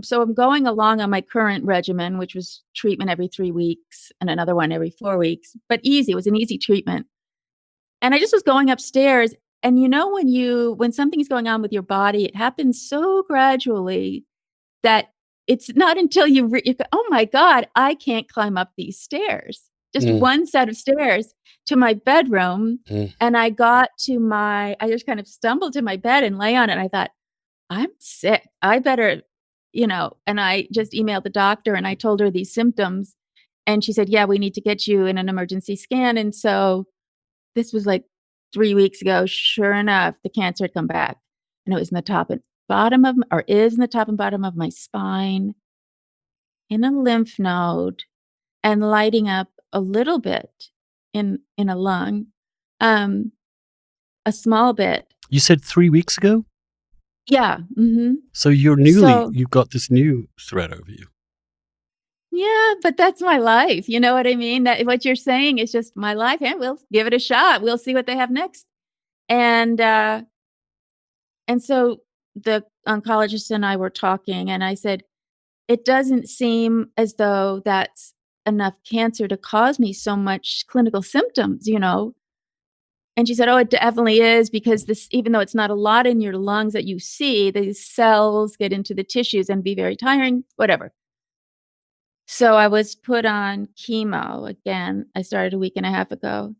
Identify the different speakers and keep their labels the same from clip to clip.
Speaker 1: So I'm going along on my current regimen, which was treatment every 3 weeks and another one every 4 weeks, but easy. It was an easy treatment. And I just was going upstairs. And when something's going on with your body, it happens so gradually that it's not until you go, oh my God, I can't climb up these stairs. Just one set of stairs to my bedroom. And I just kind of stumbled to my bed and lay on it. And I thought, I'm sick. I better, and I just emailed the doctor and I told her these symptoms. And she said, yeah, we need to get you in an emergency scan. And so this was like 3 weeks ago. Sure enough, the cancer had come back and it was in the top and bottom of, or is in the top and bottom of my spine, in a lymph node, and lighting up a little bit in a lung, a small bit.
Speaker 2: You said 3 weeks ago?
Speaker 1: Yeah. Mm-hmm.
Speaker 2: So you've got this new threat over you.
Speaker 1: Yeah, but that's my life. You know what I mean? That what you're saying is just my life. And we'll give it a shot. We'll see what they have next. And so the oncologist and I were talking, and I said, it doesn't seem as though that's enough cancer to cause me so much clinical symptoms, And she said, oh, it definitely is, because even though it's not a lot in your lungs that you see, these cells get into the tissues and be very tiring, whatever. So I was put on chemo again. I started a week and a half ago.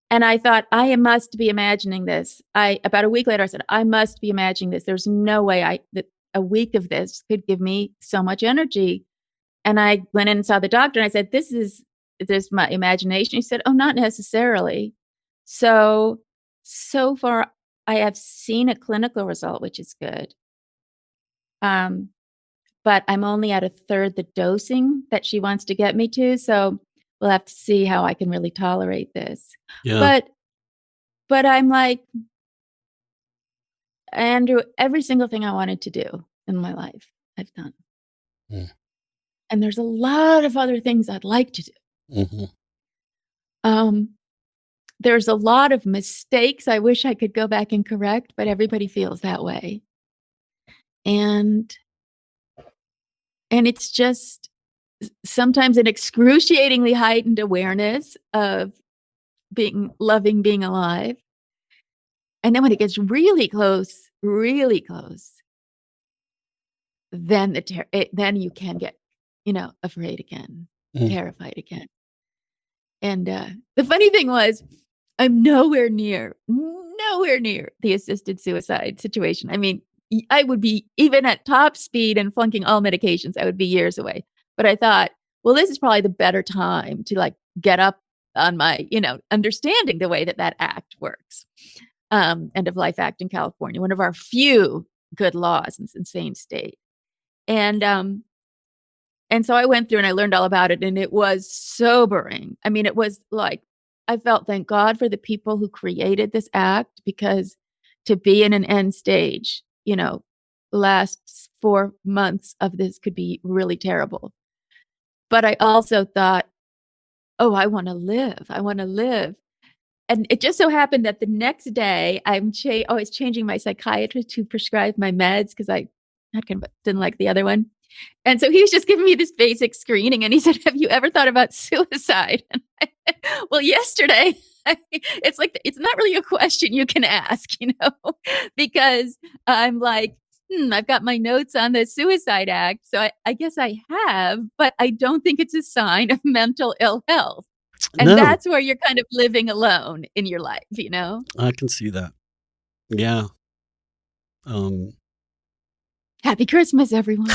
Speaker 1: And I thought, I must be imagining this. About a week later, I said, I must be imagining this. There's no way that a week of this could give me so much energy. And I went in and saw the doctor and I said, this is my imagination. He said, oh, not necessarily. So far, I have seen a clinical result, which is good. But I'm only at a third the dosing that she wants to get me to. So we'll have to see how I can really tolerate this.
Speaker 2: Yeah.
Speaker 1: But I'm like, Andrew, every single thing I wanted to do in my life, I've done. And there's a lot of other things I'd like to do. There's a lot of mistakes I wish I could go back and correct, but everybody feels that way. And it's just sometimes an excruciatingly heightened awareness of being alive. And then when it gets really close, then then you can get, afraid again, terrified again. And the funny thing was, I'm nowhere near the assisted suicide situation. I mean, I would be, even at top speed and flunking all medications, I would be years away. But I thought, well, this is probably the better time to get up on my, understanding the way that act works. End of Life Act in California, one of our few good laws in this insane state. And so I went through and I learned all about it, and it was sobering. I mean, it was like, I felt, thank God for the people who created this act, because to be in an end stage, the last 4 months of this could be really terrible. But I also thought, oh, I want to live. And it just so happened that the next day I'm always changing my psychiatrist to prescribe my meds, because I didn't like the other one. And so he was just giving me this basic screening, and he said, have you ever thought about suicide? Well, yesterday, it's like, it's not really a question you can ask, because I'm like, I've got my notes on the Suicide Act. So I guess I have, but I don't think it's a sign of mental ill health. And that's where you're kind of living alone in your life,
Speaker 2: I can see that. Yeah.
Speaker 1: Happy Christmas, everyone.